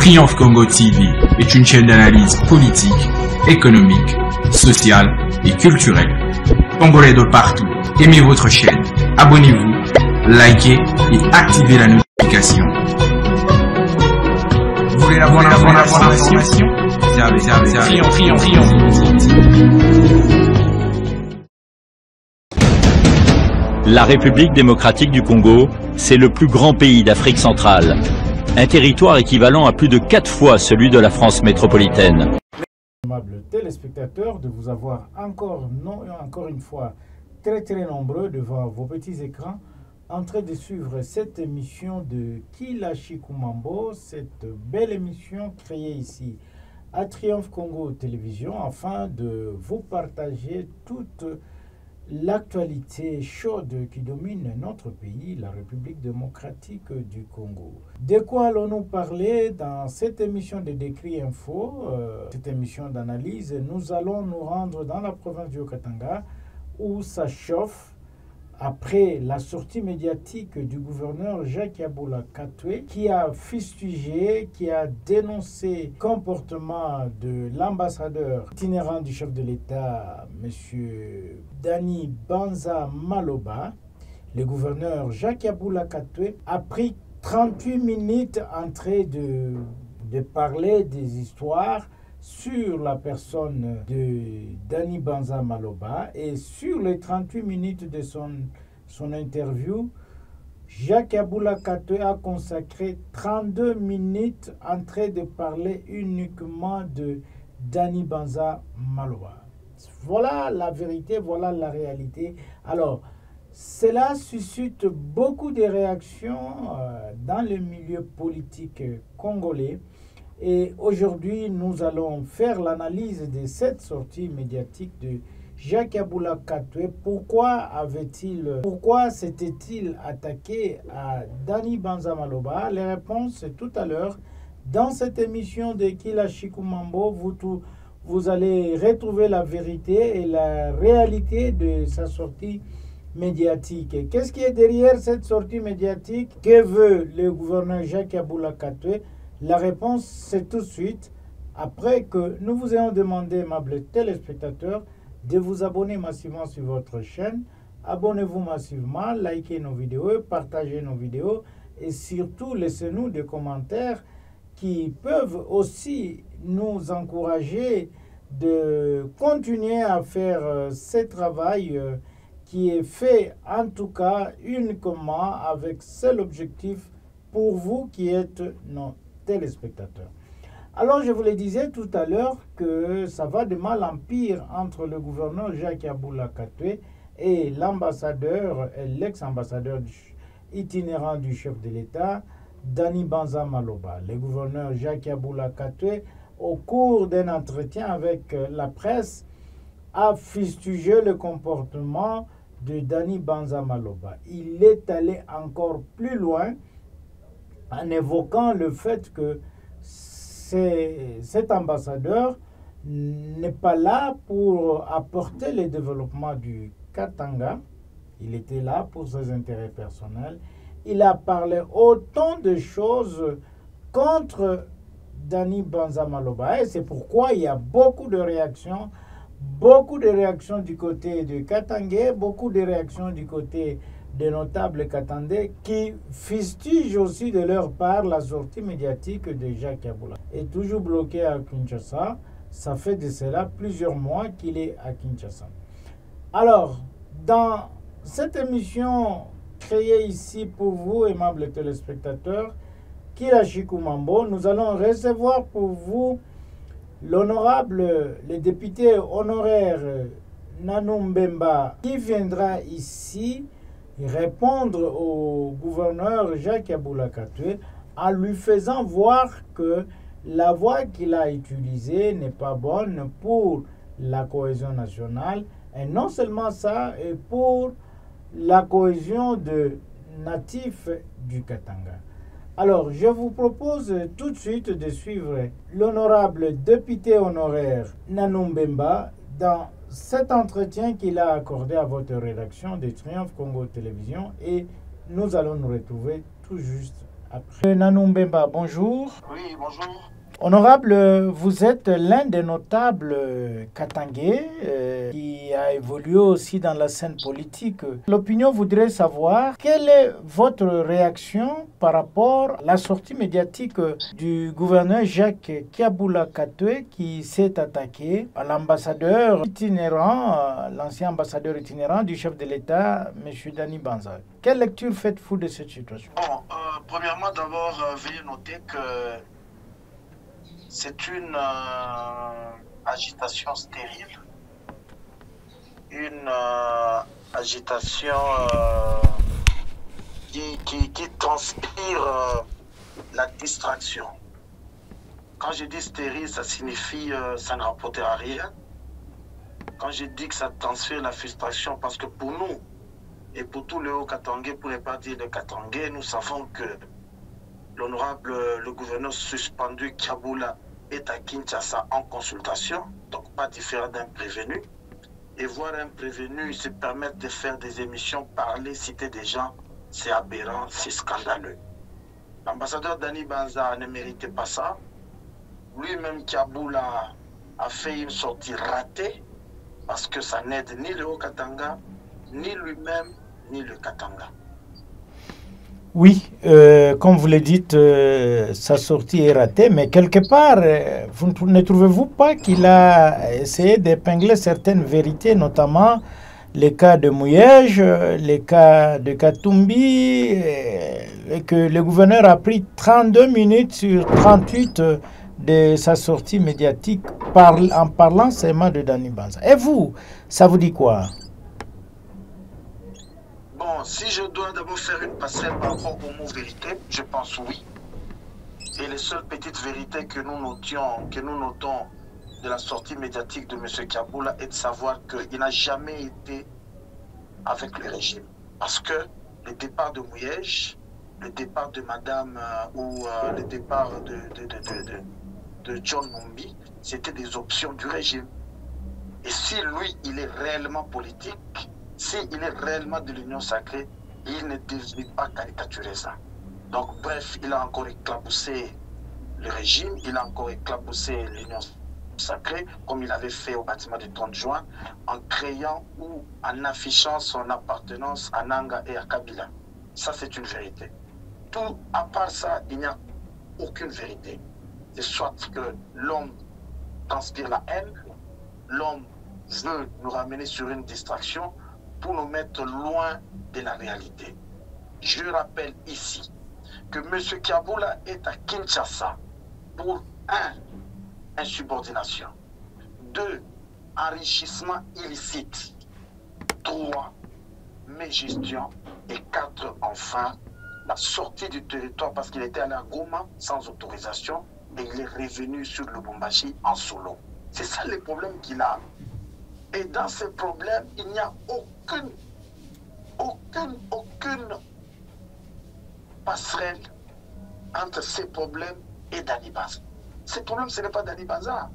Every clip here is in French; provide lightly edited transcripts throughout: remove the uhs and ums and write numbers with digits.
Triomphe Congo TV est une chaîne d'analyse politique, économique, sociale et culturelle. Congolais de partout, aimez votre chaîne, abonnez-vous, likez et activez la notification. Vous voulez la bonne information? La République démocratique du Congo, c'est le plus grand pays d'Afrique centrale. Un territoire équivalent à plus de 4 fois celui de la France métropolitaine. Amables téléspectateurs, de vous avoir encore une fois très nombreux devant vos petits écrans en train de suivre cette émission de Kila Chikumambo, cette belle émission créée ici à Triomphe Congo Télévision afin de vous partager toute l'actualité chaude qui domine notre pays, la République démocratique du Congo. De quoi allons-nous parler dans cette émission de Décrit Info, cette émission d'analyse? Nous allons nous rendre dans la province du Katanga où ça chauffe après la sortie médiatique du gouverneur Jacques Yaboula Katwe qui a fustigé, qui a dénoncé le comportement de l'ambassadeur itinérant du chef de l'État, M. Dani Banza Maloba. Le gouverneur Jacques Yaboula Katwe a pris 38 minutes en train de parler des histoires sur la personne de Dani Banza Maloba, et sur les 38 minutes de son interview, Jacques Yaboula Katwe a consacré 32 minutes en train de parler uniquement de Dani Banza Maloba. Voilà la vérité, voilà la réalité. Alors, cela suscite beaucoup de réactions dans le milieu politique congolais. Et aujourd'hui, nous allons faire l'analyse de cette sortie médiatique de Jacques Yaboula Katwe. Pourquoi s'était-il attaqué à Dani Banza Maloba? Les réponses, c'est tout à l'heure. Dans cette émission de Kila Chikumambo, vous allez retrouver la vérité et la réalité de sa sortie médiatique. Qu'est-ce qui est derrière cette sortie médiatique? Que veut le gouverneur Jacques Yaboula Katwe? La réponse, c'est tout de suite, après que nous vous ayons demandé, aimables téléspectateurs, de vous abonner massivement sur votre chaîne. Abonnez-vous massivement, likez nos vidéos, partagez nos vidéos et surtout laissez-nous des commentaires qui peuvent aussi nous encourager de continuer à faire ce travail qui est fait en tout cas uniquement avec seul objectif pour vous qui êtes nos téléspectateurs. Alors je vous le disais tout à l'heure que ça va de mal en pire entre le gouverneur Jacques Yaboula Katwe et l'ambassadeur, l'ex-ambassadeur itinérant du chef de l'État, Dani Banza Maloba. Le gouverneur Jacques Yaboula Katwe, au cours d'un entretien avec la presse, a fustigé le comportement de Dani Banza Maloba. Il est allé encore plus loin en évoquant le fait que cet ambassadeur n'est pas là pour apporter le développement du Katanga. Il était là pour ses intérêts personnels. Il a parlé autant de choses contre Dani Banza Maloba. Et c'est pourquoi il y a beaucoup de réactions du côté de Katangais, beaucoup de réactions du côté des notables katandais qui fustigent aussi de leur part la sortie médiatique de Jacques Yaboula. Et toujours bloqué à Kinshasa, ça fait de cela plusieurs mois qu'il est à Kinshasa. Alors, dans cette émission créée ici pour vous, aimables téléspectateurs, Kila Chikumambo, nous allons recevoir pour vous l'honorable, le député honoraire Nanou Mbemba, qui viendra ici répondre au gouverneur Jacques Yaboula Katwe en lui faisant voir que la voie qu'il a utilisée n'est pas bonne pour la cohésion nationale, et non seulement ça, et pour la cohésion de natifs du Katanga. Alors, je vous propose tout de suite de suivre l'honorable député honoraire Nanou Mbemba dans cet entretien qu'il a accordé à votre rédaction de Triomphe Congo Télévision, et nous allons nous retrouver tout juste Après Nanou Mbemba, bonjour. Oui, bonjour. Honorable, vous êtes l'un des notables katangais qui a évolué aussi dans la scène politique. L'opinion voudrait savoir quelle est votre réaction par rapport à la sortie médiatique du gouverneur Jacques Kiaboula Katoué qui s'est attaqué à l'ambassadeur itinérant, l'ancien ambassadeur itinérant du chef de l'État, M. Dani Banza. Quelle lecture faites-vous de cette situation? Bon, premièrement, d'abord, veuillez noter que c'est une agitation stérile, une agitation qui transpire la distraction. Quand je dis stérile, ça signifie ça ne rapportera rien. Quand je dis que ça transfère la frustration, parce que pour nous, et pour tous les Hauts-Katangais, pour ne pas dire les Katangais, nous savons que l'honorable, le gouverneur suspendu Kiaboula est à Kinshasa en consultation, donc pas différent d'un prévenu. Et voir un prévenu se permettre de faire des émissions, parler, citer des gens, c'est aberrant, c'est scandaleux. L'ambassadeur Dani Banza ne méritait pas ça. Lui-même, Kiaboula, a fait une sortie ratée, parce que ça n'aide ni le Haut-Katanga, ni lui-même, ni le Katanga. Oui, comme vous le dites, sa sortie est ratée, mais quelque part, vous ne trouvez-vous pas qu'il a essayé d'épingler certaines vérités, notamment les cas de Mouyej, les cas de Katumbi, et que le gouverneur a pris 32 minutes sur 38 de sa sortie médiatique en parlant seulement de Dani Banza. Et vous, ça vous dit quoi? Bon, si je dois d'abord faire une passerelle par rapport au mot vérité, je pense oui. Et les seules petites vérités que nous notons de la sortie médiatique de M. Kiaboula est de savoir qu'il n'a jamais été avec le régime. Parce que le départ de Mouyej, le départ de Madame le départ de John Numbi, c'était des options du régime. Et si lui, il est réellement politique, s'il est réellement de l'Union sacrée, il ne devait pas caricaturer ça. Donc bref, il a encore éclaboussé le régime, il a encore éclaboussé l'Union sacrée, comme il avait fait au bâtiment du 30 juin, en créant ou en affichant son appartenance à Nanga et à Kabila. Ça, c'est une vérité. Tout à part ça, il n'y a aucune vérité. C'est soit que l'homme transpire la haine, l'homme veut nous ramener sur une distraction, pour nous mettre loin de la réalité. Je rappelle ici que M. Kiaboula est à Kinshasa pour 1. Insubordination, 2. Enrichissement illicite, 3. Mégestion et 4. Enfin, la sortie du territoire parce qu'il était allé à Goma sans autorisation et il est revenu sur le Lubumbashi en solo. C'est ça le problème qu'il a. Et dans ces problèmes, il n'y a aucune passerelle entre ces problèmes et Dani Banza. Ces problèmes, ce n'est pas Dani Banza.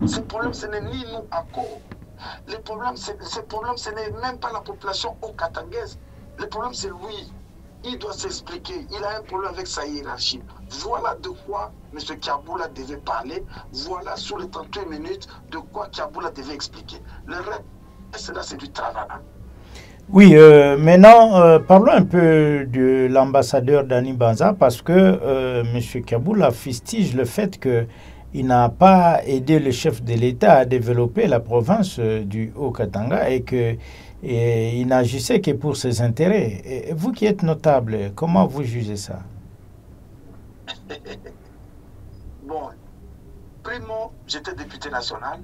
Ces problèmes, ce n'est ni nous à cause. Ces problèmes, ce n'est même pas la population haut-katangaise. Le problème, c'est lui. Il doit s'expliquer. Il a un problème avec sa hiérarchie. Voilà de quoi M. Kiaboula devait parler. Voilà sur les 38 minutes de quoi Kiaboula devait expliquer. Le reste, là, c'est du travail. Oui, maintenant, parlons un peu de l'ambassadeur Dani Banza parce que M. Kiaboula fustige le fait qu'il n'a pas aidé le chef de l'État à développer la province du Haut-Katanga et qu'il n'agissait que pour ses intérêts. Et vous qui êtes notable, comment vous jugez ça? Bon, primo, j'étais député national,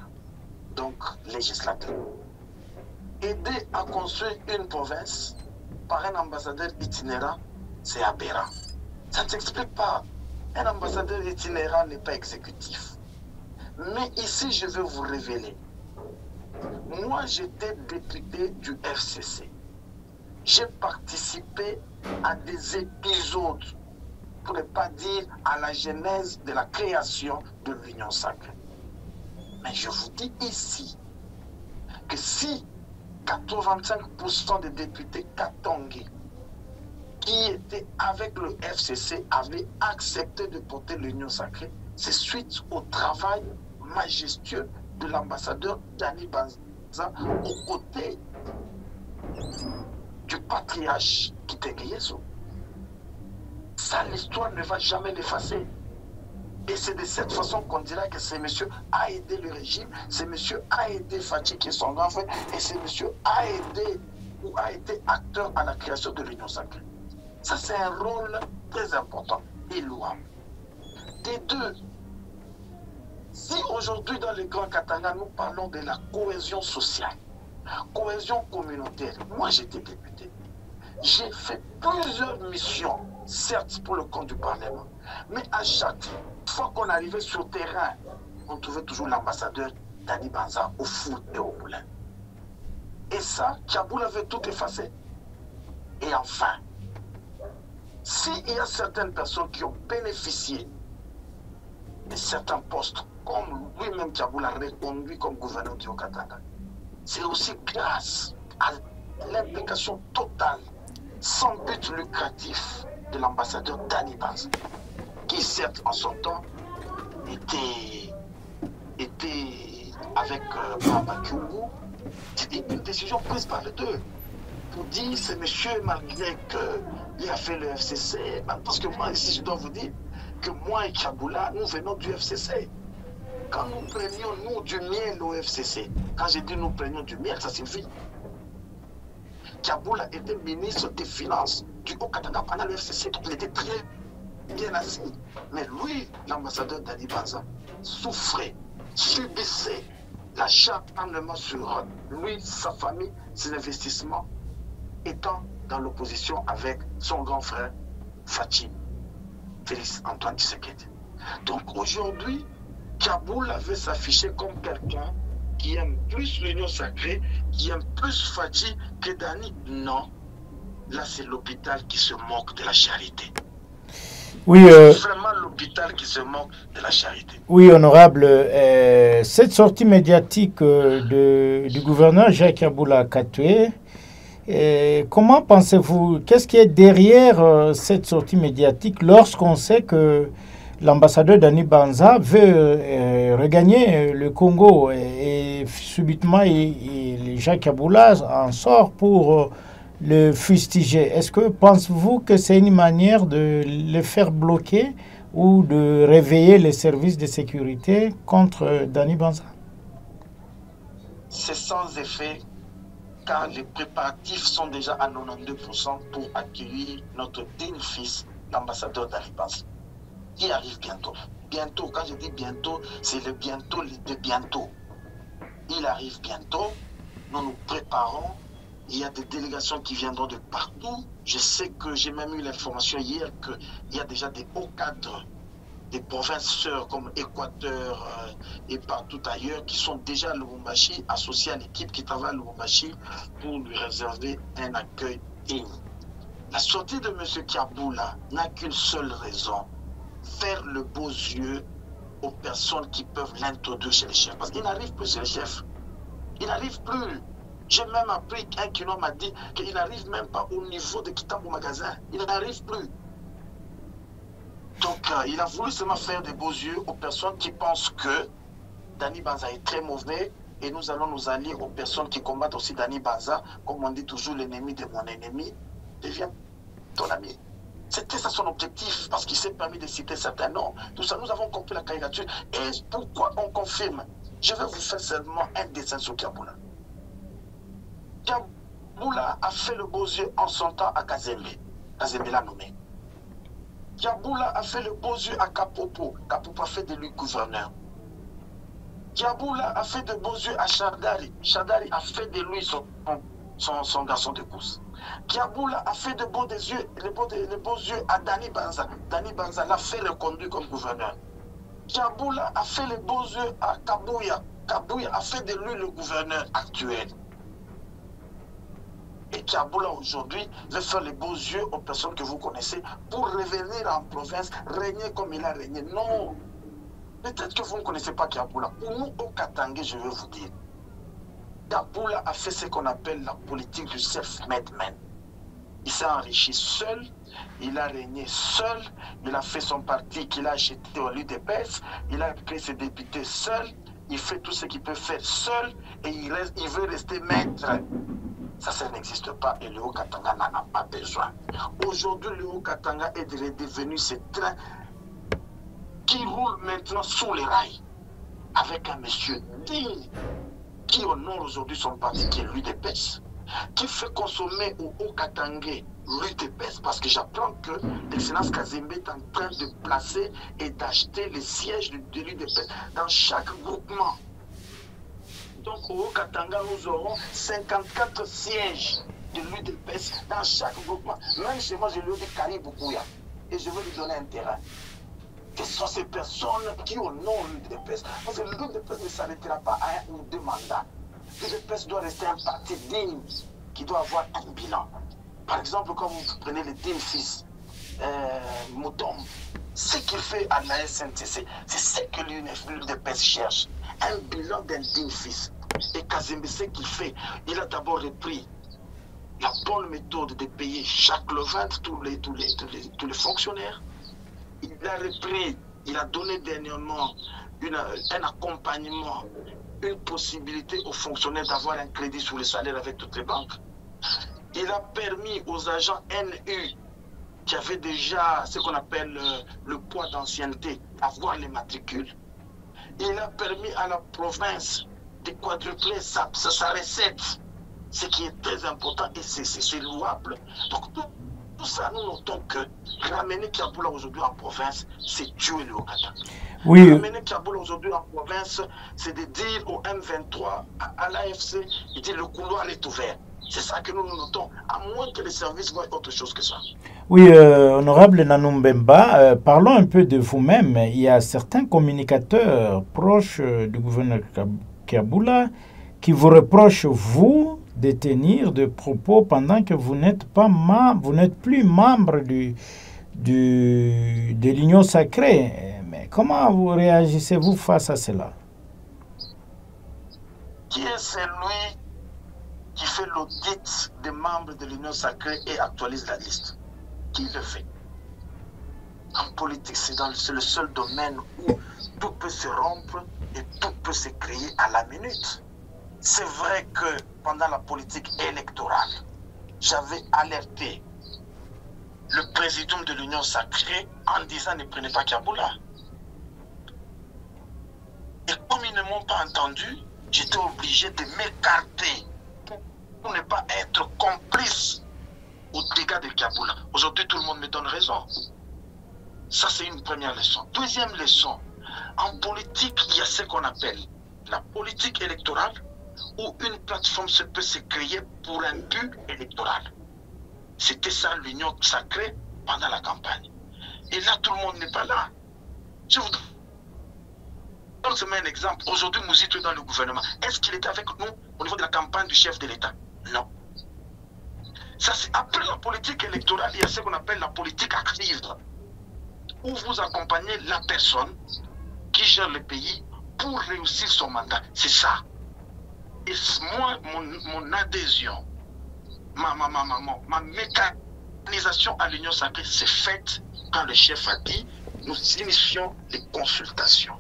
donc législateur. Aider à construire une province par un ambassadeur itinérant, c'est aberrant. Ça ne s'explique pas. Un ambassadeur itinérant n'est pas exécutif. Mais ici, je vais vous révéler. Moi, j'étais député du FCC. J'ai participé à des épisodes, pour ne pas dire à la genèse de la création de l'Union sacrée. Mais je vous dis ici que si 85% des députés katangais qui était avec le FCC avait accepté de porter l'Union sacrée. C'est suite au travail majestueux de l'ambassadeur Dani Banza aux côtés du patriarche Kitenge Yesu. Ça, l'histoire ne va jamais l'effacer. Et c'est de cette façon qu'on dira que ce monsieur a aidé le régime, ce monsieur a aidé Fachi qui est son grand frère, et ce monsieur a aidé ou a été acteur à la création de l'Union sacrée. Ça, c'est un rôle très important et louable. Des deux, si aujourd'hui dans le Grand Katanga, nous parlons de la cohésion sociale, cohésion communautaire, moi j'étais député. J'ai fait plusieurs missions, certes pour le compte du Parlement, mais à chaque fois qu'on arrivait sur le terrain, on trouvait toujours l'ambassadeur Dani Banza au foot et au moulin. Et ça, Kaboul avait tout effacé. Et enfin, s'il y a certaines personnes qui ont bénéficié de certains postes, comme lui-même Kaboul a reconduit comme gouverneur du Haut-Katanga, c'est aussi grâce à l'implication totale, sans but lucratif, de l'ambassadeur Dani Banza, qui certes en son temps était avec Baba Kyungu. C'était une décision prise par les deux. Pour dire, c'est monsieur, malgré qu'il a fait le FCC, parce que moi, ici, je dois vous dire que moi et Kaboula, nous venons du FCC. Quand nous prenions, nous, du miel au FCC, quand j'ai dit nous prenions du miel, ça signifie Kaboula était ministre des Finances du Haut-Katanga pendant le FCC, donc il était très bien assis. Mais lui, l'ambassadeur Dani Banza, souffrait, subissait l'acharnement sur lui, sa famille, ses investissements, étant dans l'opposition avec son grand frère Fachi, Félix Antoine Tshisekedi. Donc aujourd'hui, Kaboul avait s'affiché comme quelqu'un qui aime plus l'Union sacrée, qui aime plus Fachi que Dani. Non, là c'est l'hôpital qui se moque de la charité. Oui, vraiment l'hôpital qui se moque de la charité. Oui, honorable, cette sortie médiatique du gouverneur Jacques Aboula Katoué, comment pensez-vous, qu'est-ce qui est derrière cette sortie médiatique lorsqu'on sait que l'ambassadeur Dani Banza veut regagner le Congo et subitement Jacques Aboula en sort pour le fustiger? Est-ce que pensez-vous que c'est une manière de le faire bloquer ou de réveiller les services de sécurité contre Dani Banza? C'est sans effet, car les préparatifs sont déjà à 92% pour accueillir notre digne fils, l'ambassadeur Dani Banza, qui arrive bientôt. Bientôt, quand je dis bientôt, c'est le bientôt de bientôt. Il arrive bientôt, nous nous préparons. Il y a des délégations qui viendront de partout. Je sais que j'ai même eu l'information hier qu'il y a déjà des hauts cadres des provinces sœurs comme Équateur et partout ailleurs qui sont déjà à Lubumbashi, associés à l'équipe qui travaille à Lubumbashi pour lui réserver un accueil digne. La sortie de M. Kaboula n'a qu'une seule raison, faire le beau yeux aux personnes qui peuvent l'introduire chez les chefs. Parce qu'il n'arrive plus chez les chefs. Il n'arrive plus. J'ai même appris qu'un kilo m'a dit qu'il n'arrive même pas au niveau de Kitambo magasin. Il n'arrive plus. Donc, il a voulu seulement faire des beaux yeux aux personnes qui pensent que Dani Banza est très mauvais et nous allons nous allier aux personnes qui combattent aussi Dani Banza. Comme on dit toujours, l'ennemi de mon ennemi devient ton ami. C'était ça son objectif, parce qu'il s'est permis de citer certains noms. Tout ça, nous avons compris la caricature. Et pourquoi on confirme? Je vais vous faire seulement un dessin sur Kaboula. Kaboula a fait le beau yeux en son temps à Kazembe. Kazembe l'a nommé. Kaboula a fait le beau yeux à Kapopo. Kapopo a fait de lui gouverneur. Kaboula a fait de beaux yeux à Chardari. Chardari a fait de lui son garçon de course. Kaboula a fait de beaux yeux à Dani Banza. Dani Banza l'a fait reconduire comme gouverneur. Kaboula a fait les beaux yeux à Kabouya. Kabouya a fait de lui le gouverneur actuel. Et Kaboula aujourd'hui veut faire les beaux yeux aux personnes que vous connaissez pour revenir en province, régner comme il a régné. Non. Peut-être que vous ne connaissez pas Kaboula. Pour nous, au Katanga, je vais vous dire. Kaboula a fait ce qu'on appelle la politique du self-made man. Il s'est enrichi seul, il a régné seul, il a fait son parti qu'il a acheté au l'UDPS, il a créé ses députés seul, il fait tout ce qu'il peut faire seul et il veut rester maître. Ça n'existe pas et le Haut-Katanga n'en a pas besoin. Aujourd'hui, le Haut-Katanga est devenu ce train qui roule maintenant sous les rails avec un monsieur digne qui honore aujourd'hui son parti qui est l'UDPS, qui fait consommer au Haut-Katangais l'UDPS parce que j'apprends que l'excellence Kazembe est en train de placer et d'acheter les sièges de l'UDPS dans chaque groupement. Donc au Haut-Katanga, nous aurons 54 sièges de l'UDPS dans chaque groupement. Même chez moi, je lui ai dit Karibouya et je veux lui donner un terrain. Ce sont ces personnes qui honorent l'UDPS. Parce que l'UDPS ne s'arrêtera pas à 1 ou 2 mandats. L'UDPS doit rester un parti digne qui doit avoir un bilan. Par exemple, quand vous prenez le digne fils Moutom, ce qu'il fait à la SNTC, c'est ce que l'UDPS cherche. Un bilan d'un digne fils. Et Kazembe, ce qu'il fait, il a d'abord repris la bonne méthode de payer chaque levant tous les fonctionnaires. Il a repris, il a donné dernièrement un accompagnement, une possibilité aux fonctionnaires d'avoir un crédit sur les salaires avec toutes les banques. Il a permis aux agents NU qui avaient déjà ce qu'on appelle le poids d'ancienneté d'avoir les matricules. Il a permis à la province de quadrupler sa recette, ce qui est très important et c'est louable. Donc tout ça, nous notons que ramener Kiaboula aujourd'hui en province, c'est tuer le Haut-Katanga. Oui. Ramener Kiaboula aujourd'hui en province, c'est de dire au M23, à l'AFC, il dit le couloir est ouvert. C'est ça que nous notons, à moins que les services voient autre chose que ça. Oui, honorable Nanumbemba, parlons un peu de vous-même. Il y a certains communicateurs proches du gouverneur Kiaboula qui vous reprochent, vous, de tenir des propos pendant que vous n'êtes plus membre de l'Union sacrée. Mais comment vous réagissez-vous face à cela? Qui est celui qui fait l'audit des membres de l'Union sacrée et actualise la liste? Qui le fait? En politique, c'est le seul domaine où tout peut se rompre et tout peut se créer à la minute. C'est vrai que pendant la politique électorale, j'avais alerté le président de l'Union sacrée en disant ne prenez pas Kiaboula. Et comme ils ne m'ont pas entendu, j'étais obligé de m'écarter pour ne pas être complice aux dégâts de Kiaboula. Aujourd'hui, tout le monde me donne raison. Ça, c'est une première leçon. Deuxième leçon, en politique, il y a ce qu'on appelle la politique électorale, où une plateforme peut se créer pour un but électoral. C'était ça l'union sacrée pendant la campagne. Et là, tout le monde n'est pas là. Je vous donne seulement un exemple. Aujourd'hui, Mouzito est dans le gouvernement. Est-ce qu'il était avec nous au niveau de la campagne du chef de l'État? Non. Ça, c'est après la politique électorale, il y a ce qu'on appelle la politique active, où vous accompagnez la personne qui gère le pays pour réussir son mandat. C'est ça. Et moi, mon adhésion, ma mécanisation à l'Union sacrée s'est faite quand le chef a dit nous initions les consultations.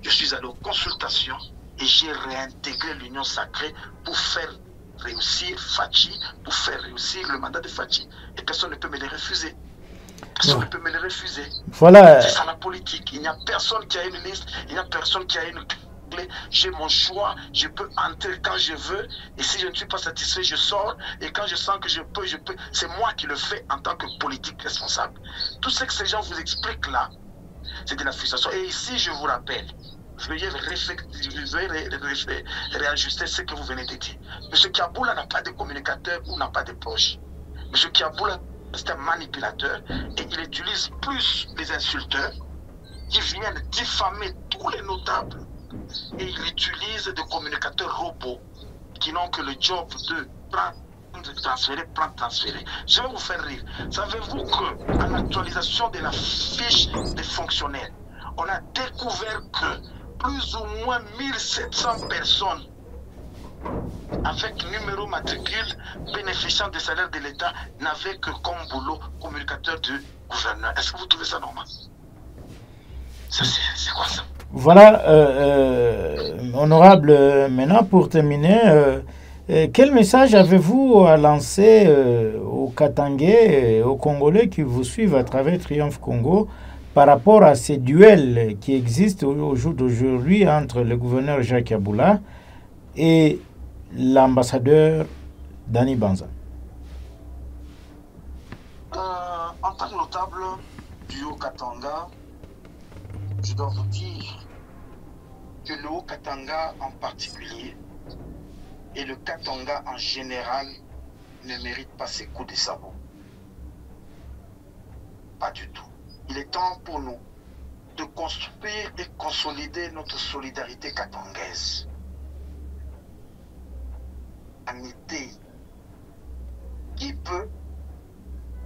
Je suis allé aux consultations et j'ai réintégré l'Union sacrée pour faire réussir Fachi, pour faire réussir le mandat de Fachi. Et personne ne peut me les refuser. Personne ne peut me les refuser. Voilà. C'est ça la politique. Il n'y a personne qui a une liste, il n'y a personne qui a une... J'ai mon choix, je peux entrer quand je veux, et si je ne suis pas satisfait, je sors, et quand je sens que je peux. C'est moi qui le fais en tant que politique responsable. Tout ce que ces gens vous expliquent là, c'est de la frustration. Et ici, je vous rappelle, veuillez réajuster ce que vous venez de dire. M. Kiaboula n'a pas de communicateur ou n'a pas de proche. M. Kiaboula, c'est un manipulateur, et il utilise plus les insulteurs qui viennent diffamer tous les notables. Et il utilise des communicateurs robots qui n'ont que le job de prendre, transférer. Je vais vous faire rire. Savez-vous qu'à l'actualisation de la fiche des fonctionnaires, on a découvert que plus ou moins 1700 personnes avec numéro matricule, bénéficiant des salaires de l'État, n'avait que comme boulot communicateur du gouverneur. Est-ce que vous trouvez ça normal? C'est quoi ça? Voilà, honorable, maintenant pour terminer, quel message avez-vous à lancer aux Katangais et aux Congolais qui vous suivent à travers Triomphe Congo par rapport à ces duels qui existent au jour d'aujourd'hui entre le gouverneur Jacques Yabula et l'ambassadeur Dani Banza? En tant que notable du Haut-Katanga, je dois vous dire que le Haut-Katanga en particulier et le Katanga en général ne méritent pas ces coups de sabot. Pas du tout. Il est temps pour nous de construire et consolider notre solidarité katangaise. Amitié qui peut,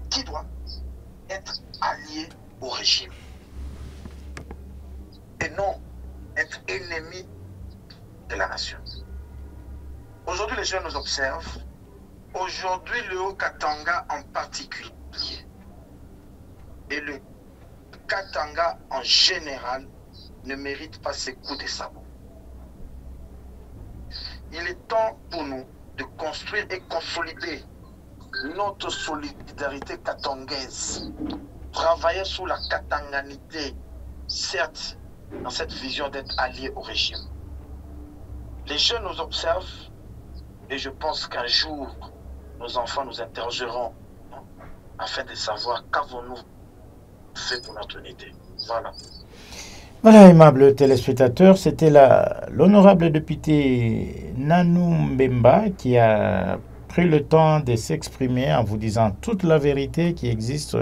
qui doit être allié au régime et non être ennemi de la nation. Aujourd'hui, les gens nous observent. Aujourd'hui, le Haut-Katanga en particulier et le Katanga en général ne mérite pas ces coups de sabot. Il est temps pour nous de construire et consolider notre solidarité katangaise. Travailler sous la katanganité, certes, dans cette vision d'être allié au régime. Les jeunes nous observent et je pense qu'un jour, nos enfants nous interrogeront afin de savoir qu'avons-nous fait pour notre unité. Voilà. Voilà, aimables téléspectateurs, c'était l'honorable député Nanou Mbemba qui a pris le temps de s'exprimer en vous disant toute la vérité qui existe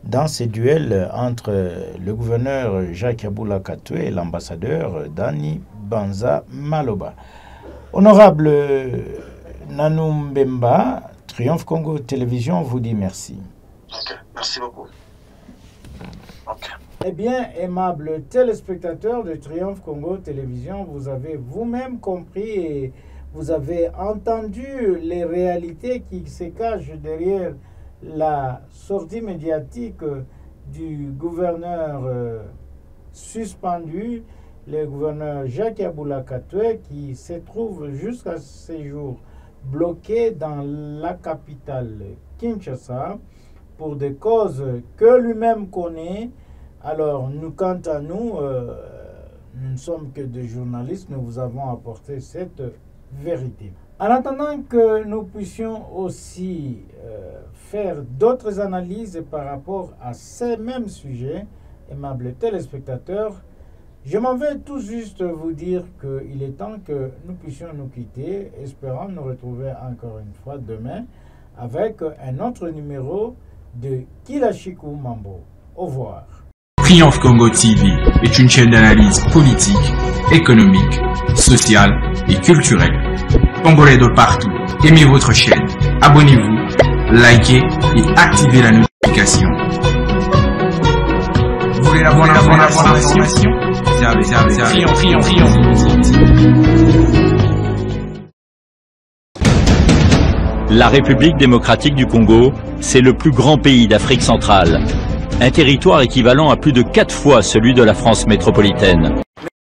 dans ces duels entre le gouverneur Jacques Yabula Katoué et l'ambassadeur Dani Banza Maloba. Honorable Nanou Mbemba, Triomphe Congo Télévision vous dit merci. Ok, merci beaucoup. Ok. Eh bien, aimables téléspectateurs de Triomphe Congo Télévision, vous avez vous-même compris et vous avez entendu les réalités qui se cachent derrière la sortie médiatique du gouverneur suspendu, le gouverneur Jacques Yabula Katoué, qui se trouve jusqu'à ce jour bloqué dans la capitale Kinshasa pour des causes que lui-même connaît. Alors, nous, quant à nous, nous ne sommes que des journalistes, nous vous avons apporté cette vérité. En attendant que nous puissions aussi faire d'autres analyses par rapport à ces mêmes sujets, aimables téléspectateurs, je m'en vais tout juste vous dire qu'il est temps que nous puissions nous quitter, espérant nous retrouver encore une fois demain avec un autre numéro de Kilashiku Mambo. Au revoir. Triomphe Congo TV est une chaîne d'analyse politique, économique, sociale et culturelle. Congolais de partout, aimez votre chaîne, abonnez-vous, likez et activez la notification. Vous voulez la bonne information? La République démocratique du Congo, c'est le plus grand pays d'Afrique centrale. Un territoire équivalent à plus de 4 fois celui de la France métropolitaine.